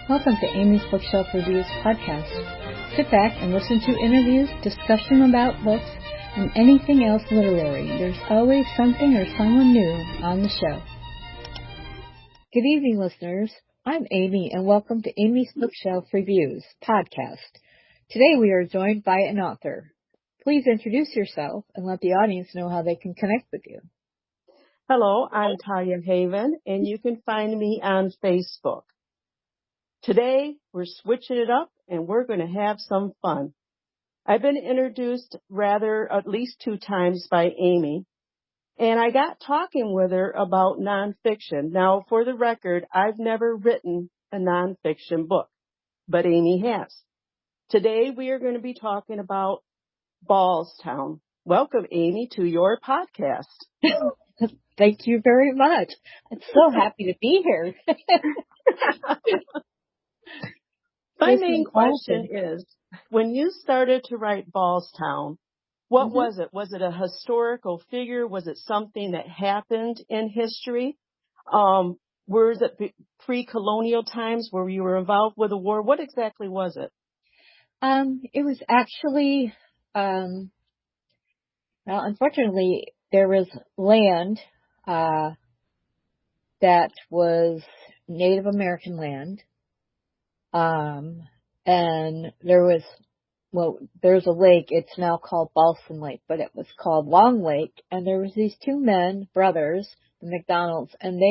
Welcome to Amy's Bookshelf Reviews podcast. Sit back and listen to interviews, discussion about books, and anything else literary. There's always something or someone new on the show. Good evening, listeners. I'm Amy, and welcome to Amy's Bookshelf Reviews podcast. Today we are joined by an author. Please introduce yourself and let the audience know how they can connect with you. Hello, I'm Talia Haven, and you can find me on Facebook. Today, we're switching it up, and we're going to have some fun. I've been introduced at least 2 times by Amy, and I got talking with her about nonfiction. Now, for the record, I've never written a nonfiction book, but Amy has. Today, we are going to be talking about Ballstown. Welcome, Amy, to your podcast. Thank you very much. I'm so happy to be here. My main question is, when you started to write Ballstown, what was it? Was it a historical figure? Was it something that happened in history? Was it pre-colonial times where you were involved with a war? What exactly was it? It was actually, unfortunately, there was land that was Native American land. And there's a lake, it's now called Ballston Lake, but it was called Long Lake, and there was these 2 men, brothers, the McDonalds, and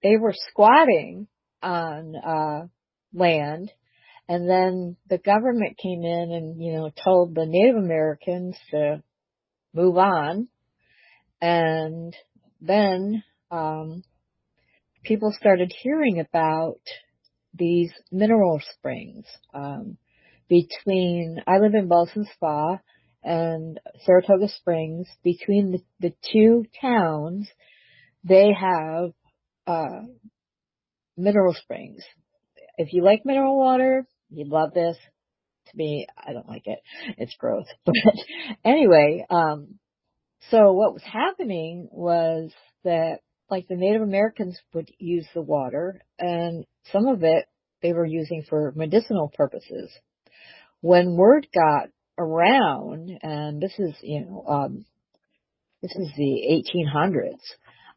they were squatting on, land, and then the government came in and, told the Native Americans to move on, and then, people started hearing about these mineral springs. I live in Ballston Spa and Saratoga Springs. Between the 2 towns, they have mineral springs. If you like mineral water, you'd love this. To me, I don't like it. It's gross. But anyway, so what was happening was that like the Native Americans would use the water, and some of it they were using for medicinal purposes. When word got around, and this is the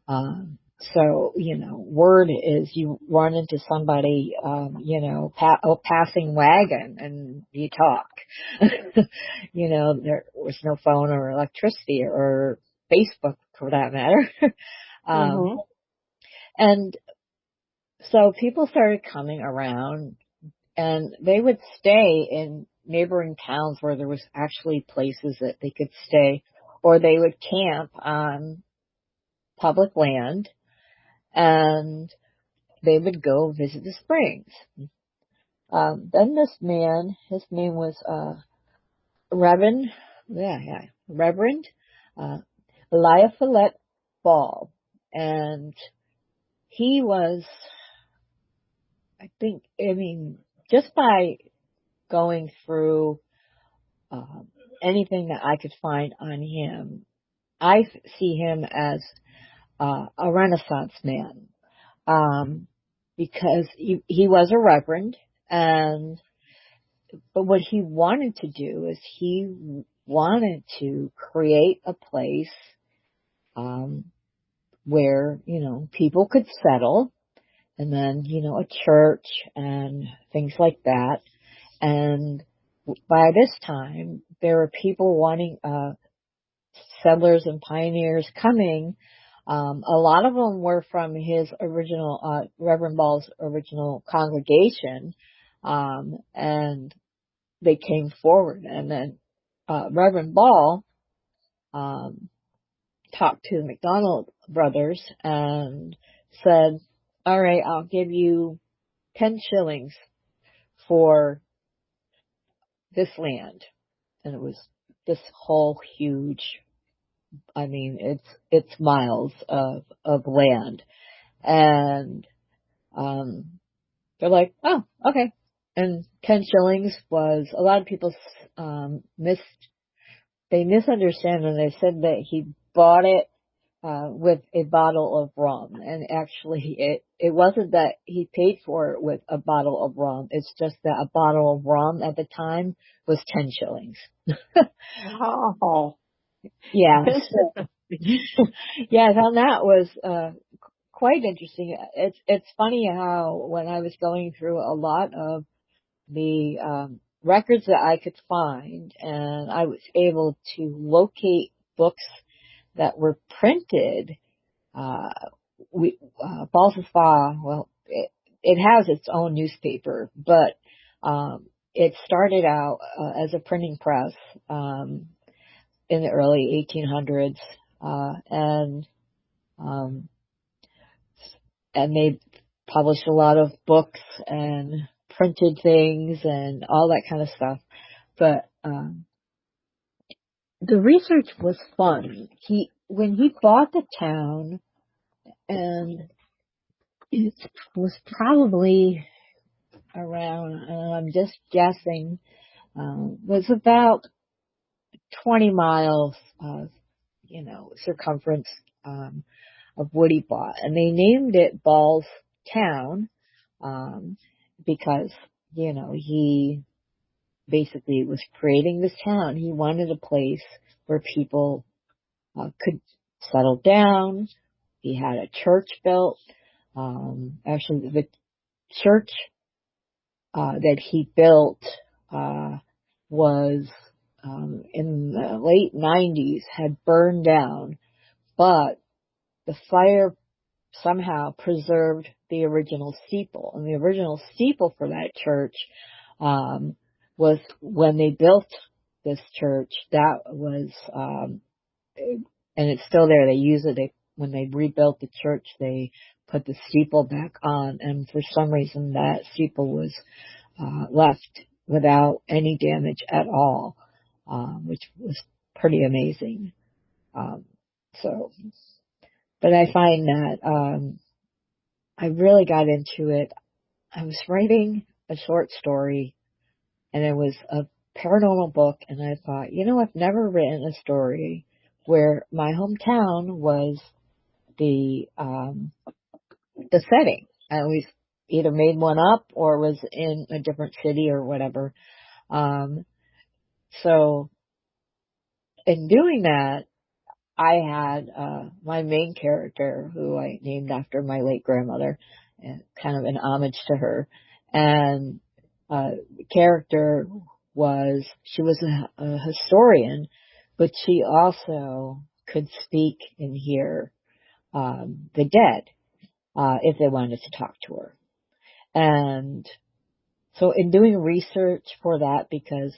1800s, so word is you run into somebody, passing wagon, and you talk. There was no phone or electricity or Facebook for that matter. And so people started coming around, and they would stay in neighboring towns where there was actually places that they could stay, or they would camp on public land, and they would go visit the springs. Then this man, his name was Reverend Eliaphilet Ball. And he was, just by going through anything that I could find on him, I see him as a Renaissance man, because he was a reverend, but what he wanted to do is he wanted to create a place where, people could settle, and then, a church and things like that. And by this time, there were people wanting, settlers and pioneers coming. A lot of them were from his original, Reverend Ball's original congregation, and they came forward. And then, Reverend Ball, talked to the McDonald brothers and said, all right, I'll give you 10 shillings for this land. And it was this whole huge, it's miles of land. And, they're like, oh, okay. And 10 shillings was, a lot of people, misunderstand, and they said that he bought it with a bottle of rum. And actually it wasn't that he paid for it with a bottle of rum. It's just that a bottle of rum at the time was 10 shillings. Oh. Yeah. So, yeah, I found that was, quite interesting. It's funny how when I was going through a lot of the, records that I could find, and I was able to locate books that were printed. Balsafar, well, it has its own newspaper, but, it started out, as a printing press, in the early 1800s, um, and they published a lot of books and printed things and all that kind of stuff. But, the research was fun. When he bought the town, and it was probably around, I'm just guessing, was about 20 miles of, circumference, of what he bought. And they named it Ball's Town, because, he basically was creating this town. He wanted a place where people, could settle down. He had a church built. Actually, the church that he built was in the late 90s, had burned down, but the fire somehow preserved the original steeple. And the original steeple for that church was when they built this church. That was, and it's still there. They use it. When they rebuilt the church, they put the steeple back on, and for some reason that steeple was left without any damage at all, which was pretty amazing. So, but I find that I really got into it. I was writing a short story, and it was a paranormal book, and I thought, I've never written a story where my hometown was the setting. I always either made one up or was in a different city or whatever. So in doing that, I had, my main character, who I named after my late grandmother, kind of an homage to her. And, the character she was a historian, but she also could speak and hear, the dead, if they wanted to talk to her. And so in doing research for that, because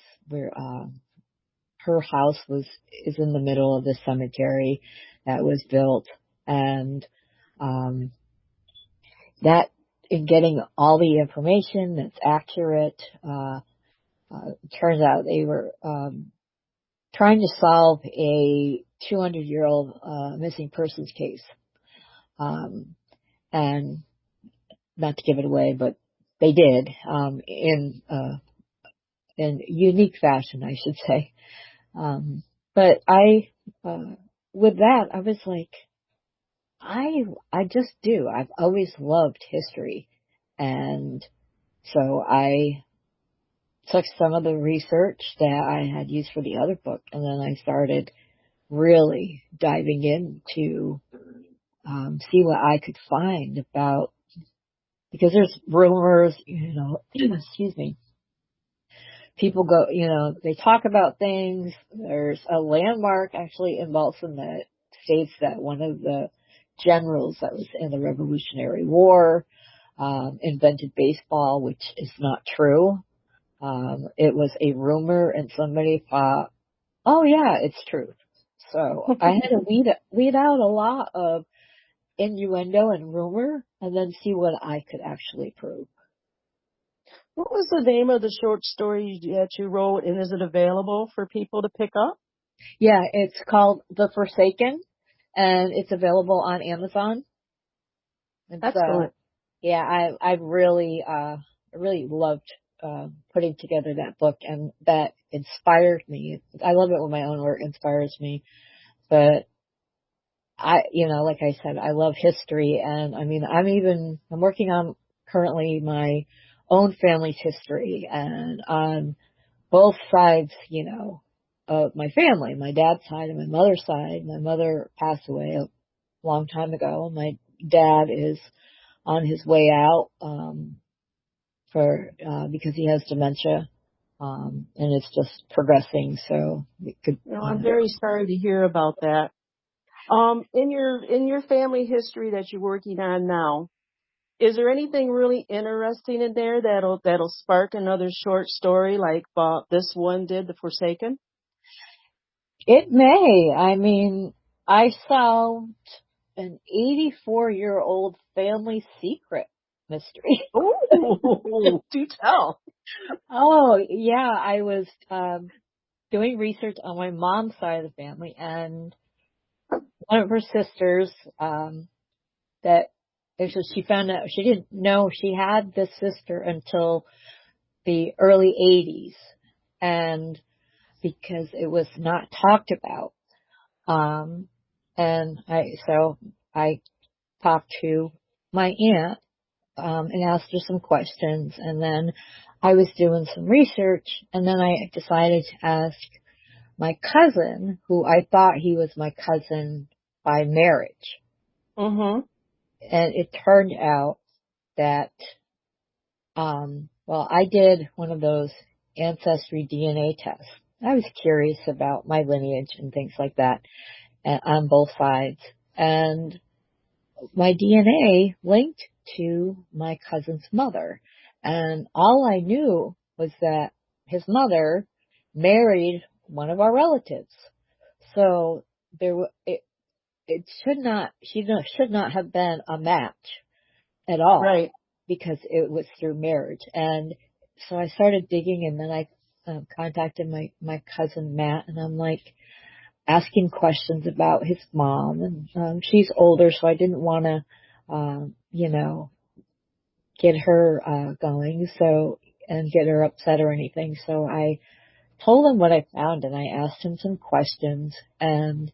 her house is in the middle of the cemetery that was built, and that in getting all the information that's accurate, turns out they were trying to solve a 200-year-old missing persons case, and not to give it away, but they did, in unique fashion, I should say. But with that, I was like, I just do. I've always loved history. And so I took some of the research that I had used for the other book, and then I started really diving into, see what I could find about, because there's rumors, excuse me. People go, they talk about things. There's a landmark actually in Balsam that states that one of the generals that was in the Revolutionary War invented baseball, which is not true. It was a rumor, and somebody thought, oh yeah, it's truth. So I had to weed out a lot of innuendo and rumor, and then see what I could actually prove. What was the name of the short story that you wrote, and is it available for people to pick up? Yeah, it's called The Forsaken, and it's available on Amazon. Excellent. Yeah, I really loved putting together that book, and that inspired me. I love it when my own work inspires me, but like I said, I love history, and I mean, I'm working on currently my own family's history, and on both sides, of my family, my dad's side and my mother's side. My mother passed away a long time ago. My dad is on his way out, because he has dementia, and it's just progressing, so it could, I'm very sorry to hear about that. In your family history that you're working on now, is there anything really interesting in there that'll spark another short story like this one did, The Forsaken? it may. I mean, I solved an 84-year-old family secret mystery. Oh, do tell. Oh, yeah, I was doing research on my mom's side of the family, and one of her sisters, that it's just, she found out, she didn't know she had this sister until the early 80s, and because it was not talked about. And I talked to my aunt, and asked her some questions, and then I was doing some research, and then I decided to ask my cousin, who I thought he was my cousin by marriage. Mm-hmm. And it turned out that, I did one of those ancestry DNA tests. I was curious about my lineage and things like that, on both sides. And my DNA linked to my cousin's mother. And all I knew was that his mother married one of our relatives. So it should not have been a match at all, Right. because it was through marriage. And so I started digging, and then I contacted my cousin Matt, and I'm like asking questions about his mom, and she's older, so I didn't want to, get her going, and get her upset or anything. So I told him what I found, and I asked him some questions, and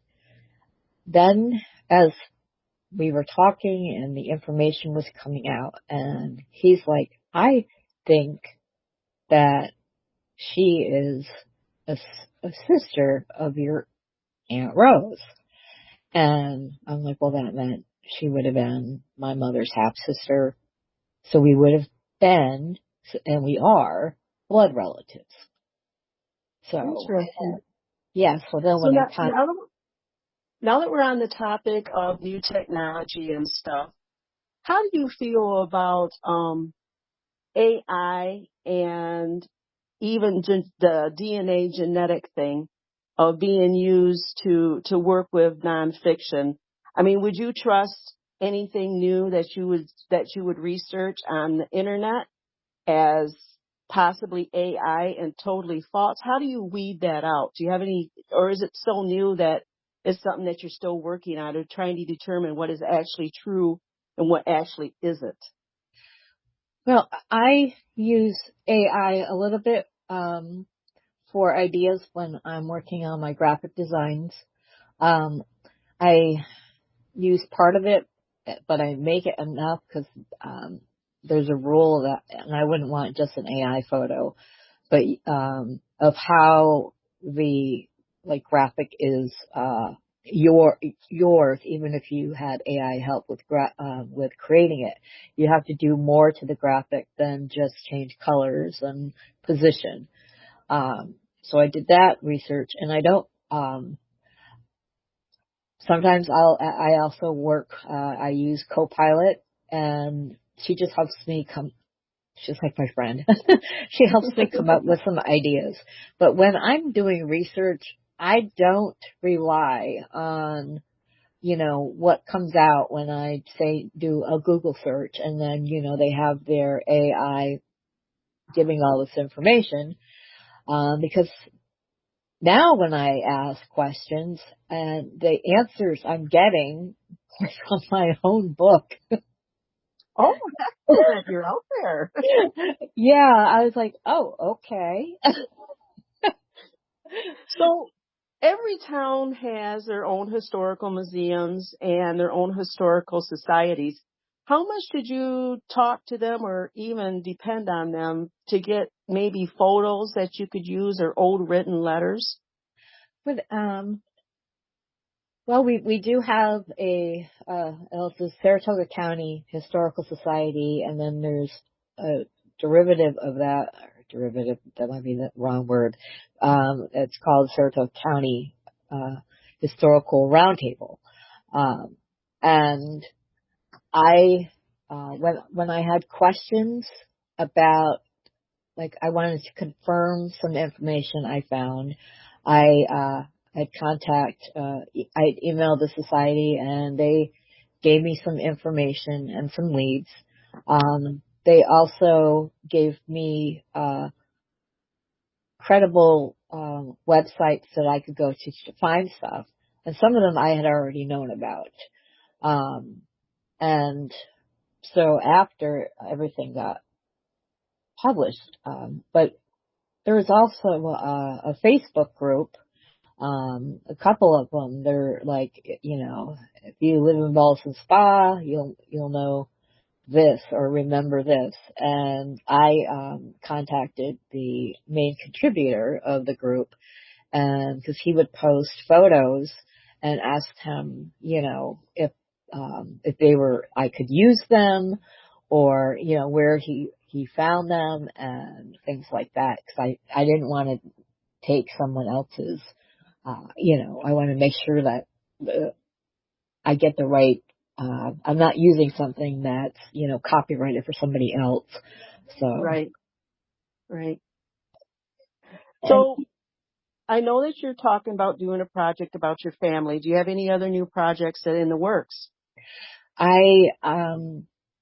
then as we were talking and the information was coming out, and he's like, I think that she is a sister of your Aunt Rose. And I'm like, well, that meant she would have been my mother's half sister. So we would have been, and we are, blood relatives. So, Interesting. yeah, so then So when now that we're on the topic of new technology and stuff, how do you feel about AI and even the DNA genetic thing of being used to work with nonfiction? I mean, would you trust anything new that you would research on the internet as possibly AI and totally false? How do you weed that out? Do you have any, or is it so new that it's something that you're still working on or trying to determine what is actually true and what actually isn't? well, I use AI a little bit, for ideas when I'm working on my graphic designs. Um, I use part of it, but I make it enough because, there's a rule that, and I wouldn't want just an AI photo, but of how the graphic is yours, even if you had AI help with creating it. You have to do more to the graphic than just change colors and position. So I did that research, and I don't. Sometimes I also work. I use Copilot, and she just helps me come. She's like my friend. She helps me come up with some ideas. But when I'm doing research, I don't rely on, what comes out when I say do a Google search, and then, they have their AI giving all this information. Because now when I ask questions, and the answers I'm getting are from my own book. Oh, that's good. You're out there. Yeah, I was like, oh, okay. So every town has their own historical museums and their own historical societies. How much did you talk to them or even depend on them to get maybe photos that you could use or old written letters? But well, we do have it's the Saratoga County Historical Society, and then there's a derivative of that. Or derivative, that might be the wrong word. It's called Saratoga County Historical Roundtable. And I when I had questions about, like, I wanted to confirm some information I found, I I emailed the society, and they gave me some information and some leads. They also gave me credible websites that I could go to find stuff, and some of them I had already known about. And so after everything got published, but there was also a Facebook group. A couple of them, they're like, if you live in Ballston Spa, you'll know this or remember this. And I contacted the main contributor of the group, and because he would post photos, and asked him, if I could use them, or where he found them and things like that. Because I didn't want to take someone else's. I want to make sure that I get the right. I'm not using something that's copyrighted for somebody else. So Right. and So I know that you're talking about doing a project about your family. Do you have any other new projects that are in the works?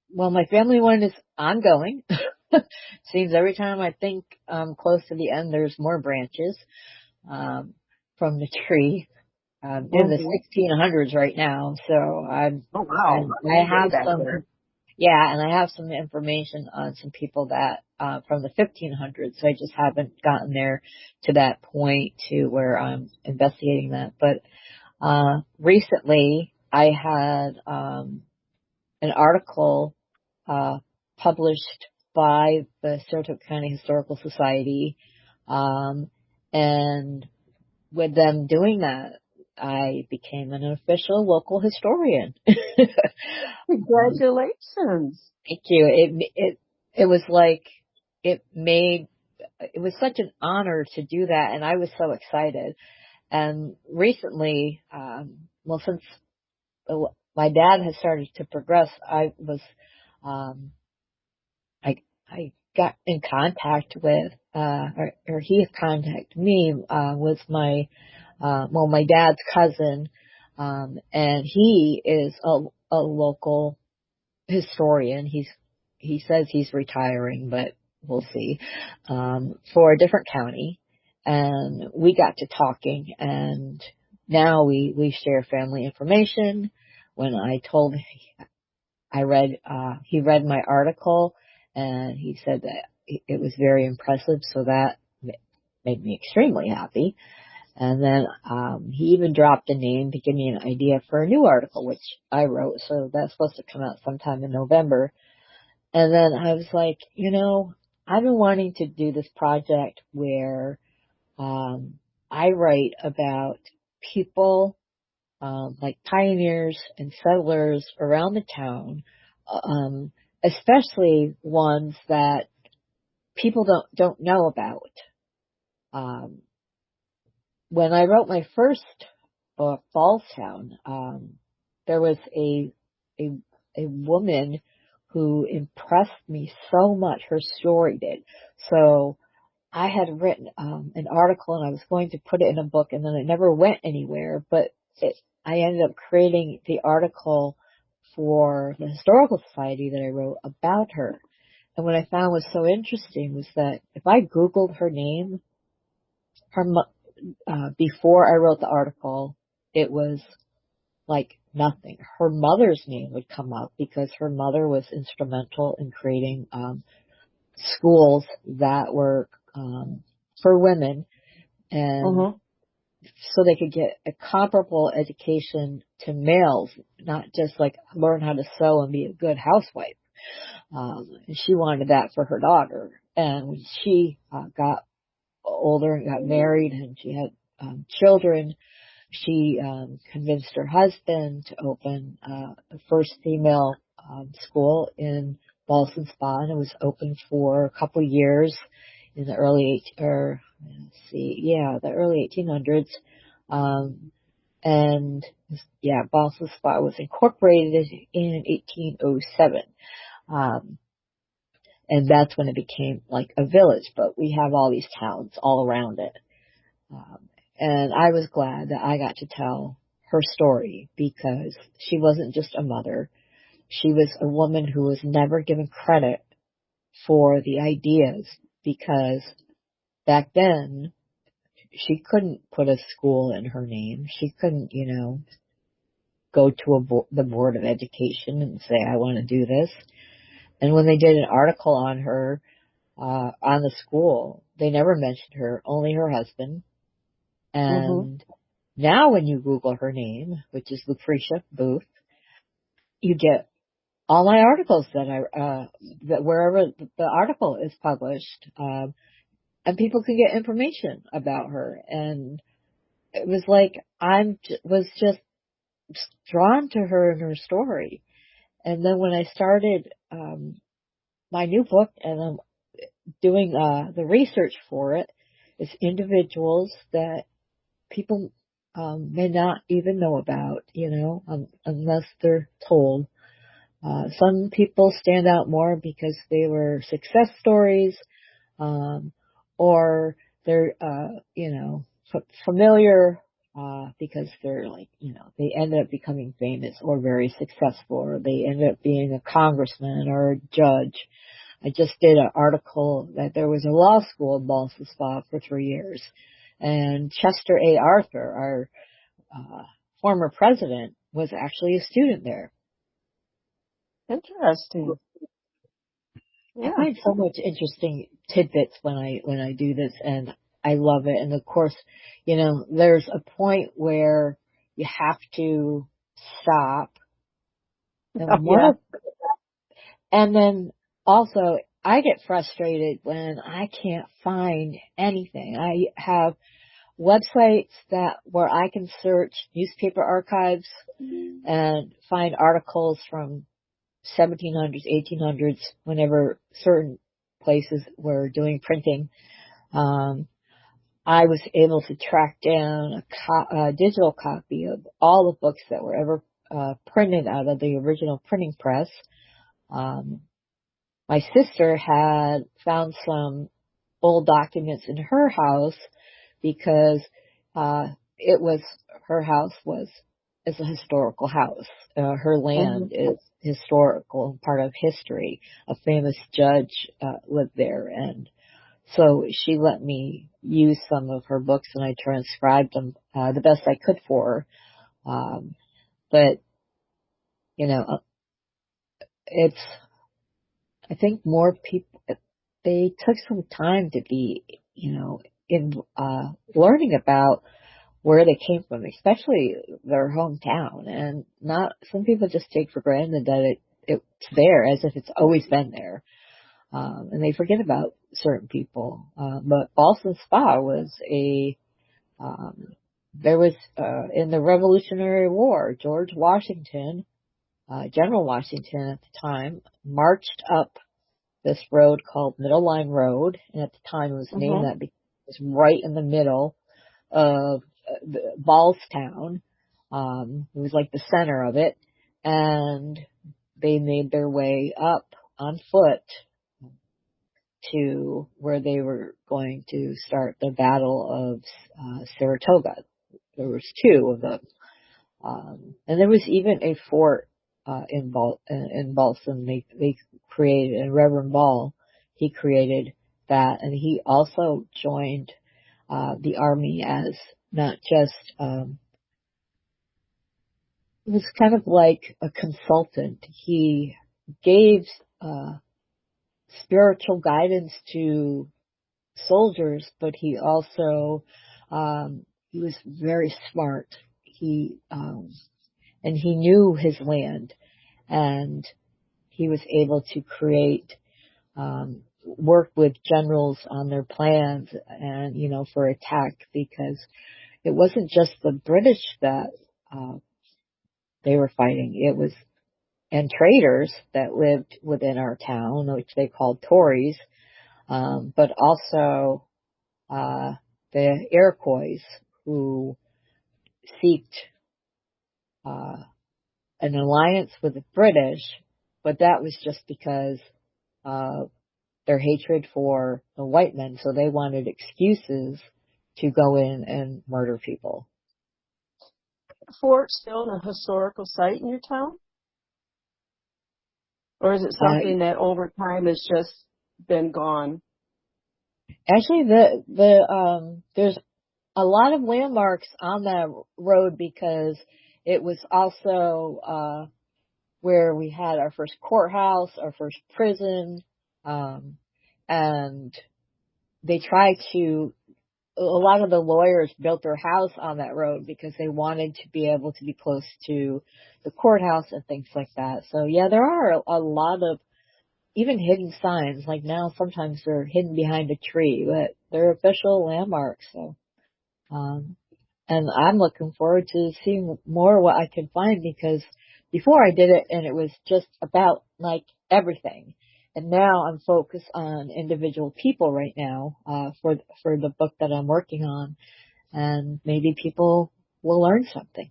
well, my family one is ongoing. Seems every time I think I'm close to the end, there's more branches from the tree. In the Mm-hmm. 1600s right now, so Oh, wow. I have Way back some, there. and I have some information on some people that from the 1500s. So I just haven't gotten there to that point to where I'm investigating that. But recently, I had an article published by the Saratoga County Historical Society, and with them doing that, I became an official local historian. Congratulations. Thank you. It was like, it was such an honor to do that, and I was so excited. And recently, since my dad has started to progress, um, I got in contact with, or he contacted me, with my dad's cousin, and he is a local historian. He says he's retiring, but we'll see, for a different county. And we got to talking, and now we share family information. When I told him, he read my article, and he said that it was very impressive, so that made me extremely happy. And then he even dropped a name to give me an idea for a new article, which I wrote. So that's supposed to come out sometime in November. And then I was like, I've been wanting to do this project where I write about people, like pioneers and settlers around the town, especially ones that people don't know about. Um, when I wrote my first book, Ballstown, there was a a woman who impressed me so much. Her story did. So I had written an article, and I was going to put it in a book, and then it never went anywhere. But I ended up creating the article for the Historical Society that I wrote about her. And what I found was so interesting was that if I Googled her name, before I wrote the article, it was like nothing. Her mother's name would come up because her mother was instrumental in creating schools that were for women, and Mm-hmm. so they could get a comparable education to males, not just like learn how to sew and be a good housewife. And she wanted that for her daughter. And when she got older and got married and she had children, she convinced her husband to open the first female school in Ballston Spa, and it was open for a couple of years in the the early 1800s. And yeah, Ballston Spa was incorporated in 1807. And that's when it became like a village, but we have all these towns all around it. And I was glad that I got to tell her story because she wasn't just a mother. She was a woman who was never given credit for the ideas because back then she couldn't put a school in her name. She couldn't, go to the Board of Education and say, I want to do this. And when they did an article on her, on the school, they never mentioned her, only her husband. And now when you Google her name, which is Lucretia Booth, you get all my articles that wherever the article is published, and people can get information about her. And it was like, was just drawn to her and her story. And then when I started, my new book and I'm doing, the research for it, it's individuals that people may not even know about, unless they're told. Some people stand out more because they were success stories, or they're, familiar, because they're like, they ended up becoming famous or very successful, or they ended up being a congressman or a judge. I just did an article that there was a law school in Ballston Spa for 3 years. And Chester A. Arthur, our former president, was actually a student there. Interesting. Yeah. I find so much interesting tidbits when I do this, and I love it. And of course, there's a point where you have to stop. And then also, I get frustrated when I can't find anything. I have websites where I can search newspaper archives and find articles from 1700s, 1800s, whenever certain places were doing printing. I was able to track down a digital copy of all the books that were ever printed out of the original printing press. My sister had found some old documents in her house because her house is a historical house. Her land is historical, part of history. A famous judge lived there, and so she let me use some of her books, and I transcribed them the best I could for her. But it's, I think more people, they took some time to be, in learning about where they came from, especially their hometown. And some people just take for granted that it's there as if it's always been there. And they forget about certain people. But Ballston Spa was there was, in the Revolutionary War, George Washington, General Washington at the time, marched up this road called Middle Line Road. And at the time it was named that because it was right in the middle of Ballstown. It was like the center of it. And they made their way up on foot to where they were going to start the Battle of Saratoga. There was 2 of them. And there was even a fort in Ballston. They created, and Reverend Ball, he created that, and he also joined the army as not just, it was kind of like a consultant. He gave spiritual guidance to soldiers, but he also he was very smart. And he knew his land, and he was able to create, work with generals on their plans and, for attack, because it wasn't just the British that, they were fighting. It was, and traders that lived within our town, which they called Tories, but also, the Iroquois, who seeked, an alliance with the British, but that was just because of their hatred for the white men, so they wanted excuses to go in and murder people. Fort still a historical site in your town? Or is it something that over time has just been gone? Actually, there's a lot of landmarks on that road, because it was also, where we had our first courthouse, our first prison, and they tried to, a lot of the lawyers built their house on that road because they wanted to be able to be close to the courthouse and things like that. So yeah, there are a lot of even hidden signs. Like now, sometimes they're hidden behind a tree, but they're official landmarks. So, and I'm looking forward to seeing more what I can find, because before I did it and it was just about like everything. And now I'm focused on individual people right now, for the book that I'm working on, and maybe people will learn something.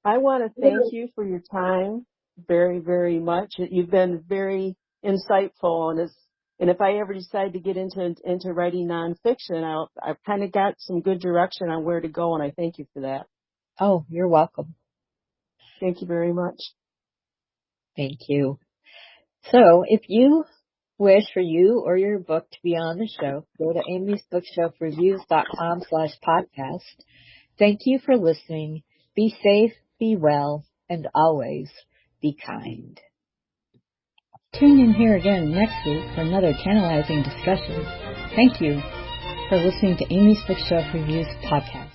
I want to thank you for your time very, very much. You've been very insightful, and if I ever decide to get into writing nonfiction, I've kind of got some good direction on where to go, and I thank you for that. Oh, you're welcome. Thank you very much. Thank you. So if you wish for you or your book to be on the show, go to amysbookshelfreviews.com/podcast. Thank you for listening. Be safe, be well, and always be kind. Tune in here again next week for another tantalizing discussion. Thank you for listening to Amy's Bookshelf Reviews podcast.